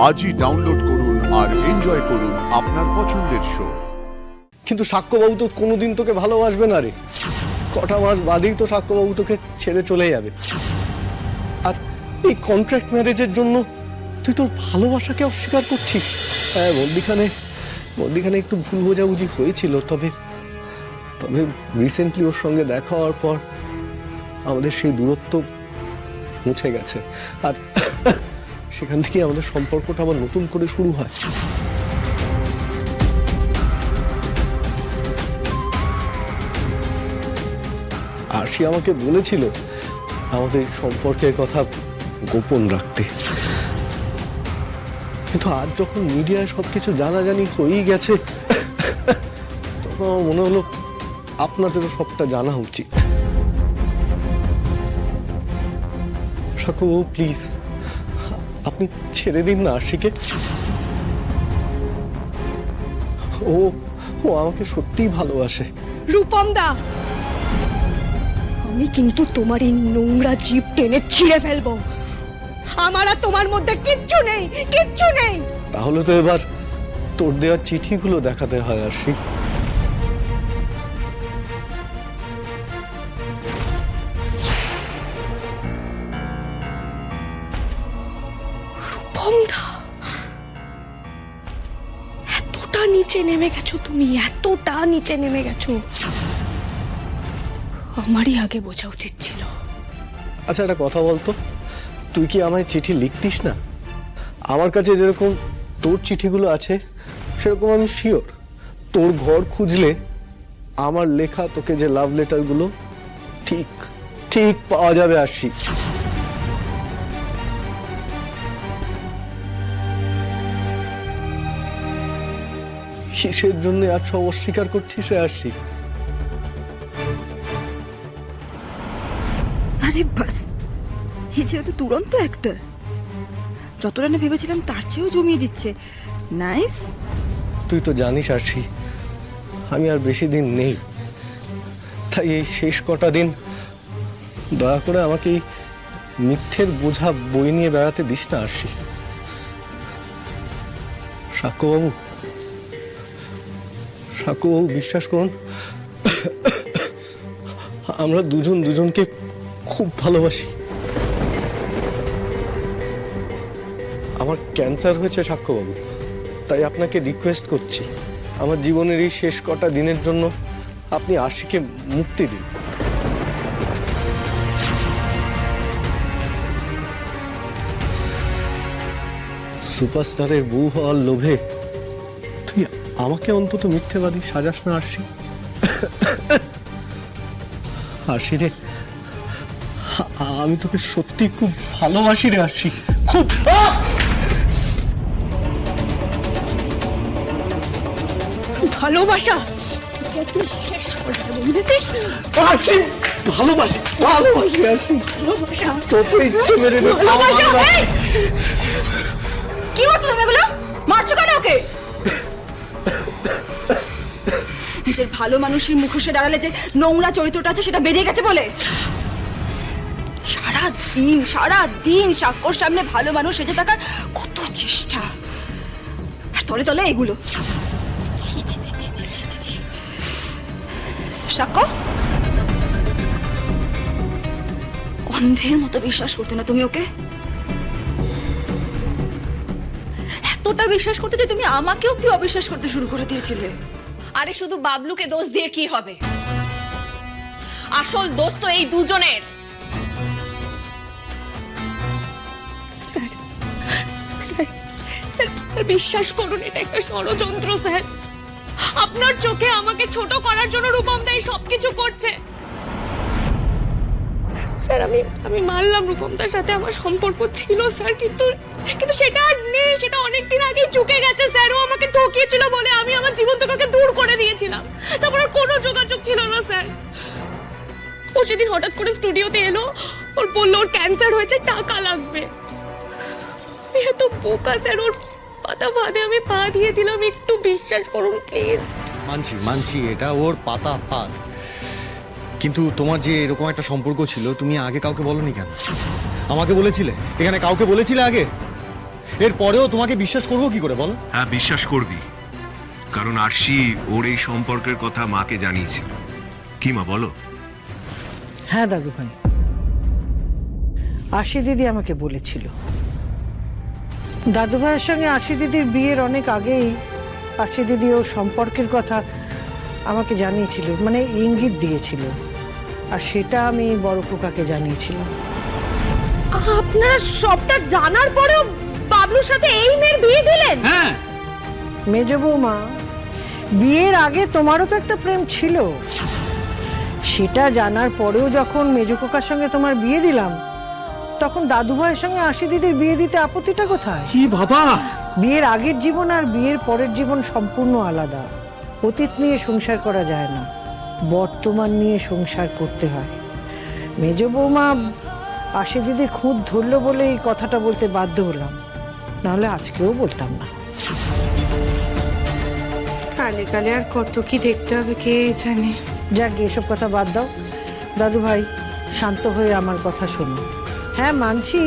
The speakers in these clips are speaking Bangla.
আজই ডাউনলোড করুন আর এনজয় করুন আপনার পছন্দের শো। কিন্তু সাক্ষ্যবাবু তো কোনোদিন তোকে ভালোবাসবে না রে। কটা মাস বাদেই তো সাক্ষ্যবাবু তোকে ছেড়ে চলে যাবে। আর এই কন্ট্রাক্ট ম্যারেজের জন্য তুই তোর ভালোবাসাকে অস্বীকার করছিস। হ্যাঁ, মধ্যিখানে একটু ভুল বোঝাবুঝি হয়েছিল, তবে রিসেন্টলি ওর সঙ্গে দেখা হওয়ার পর আমাদের সেই দূরত্ব মুছে গেছে। আর সেখান থেকে আমাদের সম্পর্কটা আবার নতুন করে শুরু হয়। আরশি আমাকে বলেছিল আমাদের সম্পর্কের কথা গোপন রাখতে, কিন্তু আজ যখন মিডিয়ায় সবকিছু জানাজানি হয়েই গেছে, তখন আমার মনে হলো আপনাদেরও সবটা জানা উচিত। সাক্ষ্যবাবু প্লিজ, আপনি ছেড়ে দিন না আরশিকে। ও আমাকে সত্যিই ভালোবাসে। রূপম দা, আমি কিন্তু তোমার এই নোংরা জিভ টেনে ছিঁড়ে ফেলবো। আমার আর তোমার মধ্যে কিচ্ছু নেই, কিচ্ছু নেই। তাহলে তো এবার তোর দেওয়া চিঠিগুলো দেখাতে হয় আরশি। রূপম দা, এতটা নিচে নেমে গেছো তুমি, এতটা নিচে নেমে গেছো। আমারই আগে বোঝা উচিত ছিল। আচ্ছা একটা কথা বলতো, তুই কি আমায় চিঠি লিখতিস না? আমার কাছে যেরকম তোর চিঠিগুলো আছে সেরকম আমি শিওর তোর ঘর খুঁজলে আমার লেখা তোকে যে লাভ লেটারগুলো ঠিক ঠিক পাওয়া যাবে আরশি। কিসের জন্য আজ সব অস্বীকার করছিস রে আরশি? আরে বাস, এই ছেলে তো দুরন্ত অ্যাক্টর। যতটা না ভেবেছিলাম তার চেয়েও জমিয়ে দিচ্ছে। নাইস। তুই তো জানিস আরশি, আমি আর বেশি দিন নেই, তাই এই শেষ কটা দিন দয়া করে আমাকে এই মিথ্যের বোঝা বই নিয়ে বেড়াতে দিস না আরশি। সাক্ষ্যবাবু বিশ্বাস করুন, আমরা দুজন দুজনকে খুব ভালোবাসি। আমার ক্যান্সার হয়েছে সাক্ষ্যবাবু, তাই আপনাকে রিকোয়েস্ট করছি আমার জীবনের এই শেষ কটা দিনের জন্য আপনি আরশিকে মুক্তি দিন। সুপারস্টারের বউ হওয়ার লোভে তুই আমাকে অন্তত মিথ্যেবাদী সাজাস না আরশি। আরশি রে, আমি তোকে সত্যি খুব ভালোবাসি রে আরশি, খুব। ভালোবাসা শেষ করে দেবো, বুঝেছিস? আরশি ভালোবাসি আরশি, ভালোবাসা, তোকে ইচ্ছে মেরে নে। ভালোবাসা। এই! কি করছো তুমি এগুলো? মারছো কেন ওকে? নিজের ভালো মানুষের মুখোশে দাঁড়ালে যে নোংরা চরিত্রটা আছে সেটা বেরিয়ে গেছে বলে সারা দিন সাক্ষ্যর সামনে ভালো মানুষ সেজে থাকার কত চেষ্টা, আর তলে তলে এগুলো। ছি ছি ছি ছি ছি ছি ছি। সাক্ষ্য, অন্ধের মতো বিশ্বাস করতে না তুমি ওকে? এতটা বিশ্বাস করতে যে তুমি আমাকেও কি অবিশ্বাস করতে শুরু করে দিয়েছিলে? আরে শুধু বাবলুকে দোষ দিয়ে কি হবে? আসল দোষ তো এই দুজনের। স্যার স্যার স্যার বিশ্বাস করুন, এটা একটা ষড়যন্ত্র স্যার। আপনার চোখে আমাকে ছোট করার জন্য রূপম দা সবকিছু করছে। স্যার আমি মানলাম রূপমদার সাথে আমার সম্পর্ক ছিল স্যার, কিন্তু সেটা আর নেই, সেটা অনেকদিন আগেই চুকে গেছে স্যার। ও আমাকে ঠকিয়েছিল বলে আমি আমার জীবন থেকে ওকে দূর করে দিয়েছিলাম, তারপর আর কোনো যোগাযোগ ছিল না স্যার। ও সেদিন হঠাৎ করে স্টুডিওতে এলো, ওর বললো ওর ক্যান্সার হয়েছে, টাকা লাগবে। আমি এত বোকা স্যার, ওর পাতা ফাঁদে আমি পা দিয়ে দিলাম। একটু বিশ্বাস করুন প্লিজ। মানছি এটা ওর পাতা ফাঁদ, কিন্তু তোমার যে এরকম একটা সম্পর্ক ছিল তুমি আগে কাউকে বলনি কেন? আমাকে বলেছিলে? এখানে কাউকে বলেছিলে আগে? এর পরেও তোমাকে বিশ্বাস করবো কি করে বলো? হ্যাঁ, বিশ্বাস করবি, কারণ আরশি ওর এই সম্পর্কের কথা মাকে জানিয়েছিল। কি মা বলো? হ্যাঁ দাদু ভাই, আশি দিদি আমাকে বলেছিল। দাদু ভাইয়ের সঙ্গে আশি দিদির বিয়ের অনেক আগেই আশি দিদি ওর সম্পর্কের কথা আমাকে জানিয়েছিল, মানে ইঙ্গিত দিয়েছিল, আর সেটা আমি বড় খোকাকে জানিয়েছিলাম। আপনারা সবটা জানার পরেও বাবলুর সাথে এই মেয়ের বিয়ে দিলেন? হ্যাঁ, মেজ বৌমা, বিয়ের আগে তোমারও তো একটা প্রেম ছিল, সেটা জানার পরেও যখন মেজ খোকার সঙ্গে তোমার বিয়ে দিলাম, তখন দাদু ভাইয়ের সঙ্গে আশি দিদির বিয়ে দিতে আপত্তিটা কোথায়? কি বাবা! বিয়ের আগের জীবন আর বিয়ের পরের জীবন সম্পূর্ণ আলাদা। অতীত নিয়ে সংসার করা যায় না, বর্তমান নিয়ে সংসার করতে হয়। মেজ বৌমা আশি দিদির খুঁত ধরলো বলে এই কথাটা বলতে বাধ্য হলাম, নাহলে আজকেও বলতাম না। কালে কালে আর কত কি দেখতে হবে কে জানে। যাক, এসব কথা বাদ দাও। দাদু ভাই, শান্ত হয়ে আমার কথা শোনো। হ্যাঁ, মানছি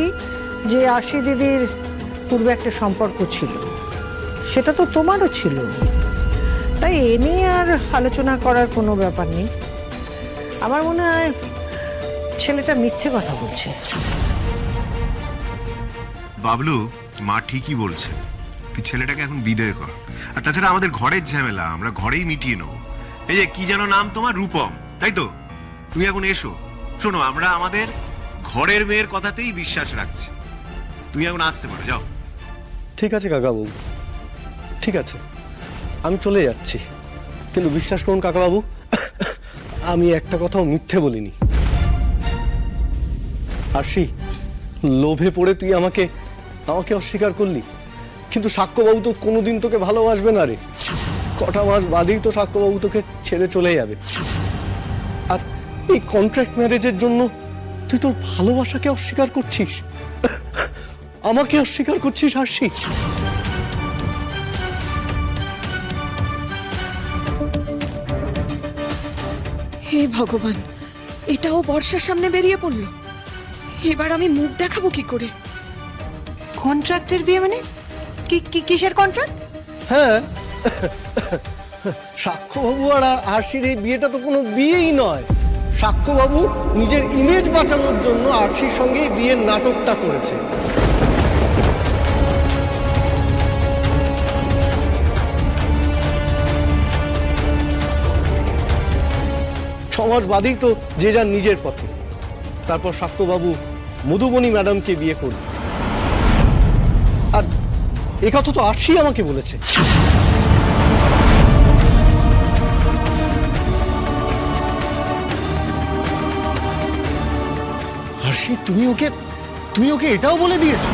যে আশি দিদির পূর্বে একটা সম্পর্ক ছিল, সেটা তো তোমারও ছিল, তাই এ নিয়ে আর আলোচনা করার কোনো ব্যাপার নেই। আমার মনে হয় ছেলেটা মিথ্যে কথা বলছে। বাবলু, মা ঠিকই বলছে, তুই ছেলেটাকে এখন বিদায় কর। আর তাছাড়া আমাদের ঘরের ঝামেলা আমরা ঘরেই মিটিয়ে নেবো। এই যে কি যেন নাম তোমার, রূপম, তাই তো? তুমি এখন এসো। শোনো, আমরা আমাদের ঘরের মেয়ের কথাতেই বিশ্বাস রাখছি। তুমি এখন আসতে পারো, যাও। ঠিক আছে কাকাবাবু, ঠিক আছে, আমি চলে যাচ্ছি, কিন্তু বিশ্বাস করুন কাকাবাবু, আমি একটা কথাও মিথ্যে বলিনি। আরশি, লোভে পড়ে তুই আমাকে অস্বীকার করলি, কিন্তু সাক্ষ্যবাবু তো কোনোদিন তোকে ভালোবাসবে না রে। কটা মাস বাদেই তো সাক্ষ্যবাবু তোকে ছেড়ে চলে যাবে। আর এই কন্ট্রাক্ট ম্যারেজের জন্য তুই তোর ভালোবাসাকে অস্বীকার করছিস, আমাকে অস্বীকার করছিস আরশি। হে ভগবান, এটাও বর্ষার সামনে বেরিয়ে পড়লো। এবার আমি মুখ দেখাবো কি করে? কন্ট্রাক্টের বিয়ে মানে কিসের কন্ট্রাক্ট? হ্যাঁ, সাক্ষ্যবাবু আর আরশির এই বিয়েটা তো কোনো বিয়েই নয়। সাক্ষ্যবাবু নিজের ইমেজ বাঁচানোর জন্য আরশির সঙ্গে এই বিয়ের নাটকটা করেছে। ছমাস বাদেই তো যে যার নিজের পথে। তারপর সাক্ষ্যবাবু মধুবনী ম্যাডামকে বিয়ে করল, আর এ কথা তো আরশি আমাকে বলেছে। আরশি, তুমি ওকে এটাও বলে দিয়েছো?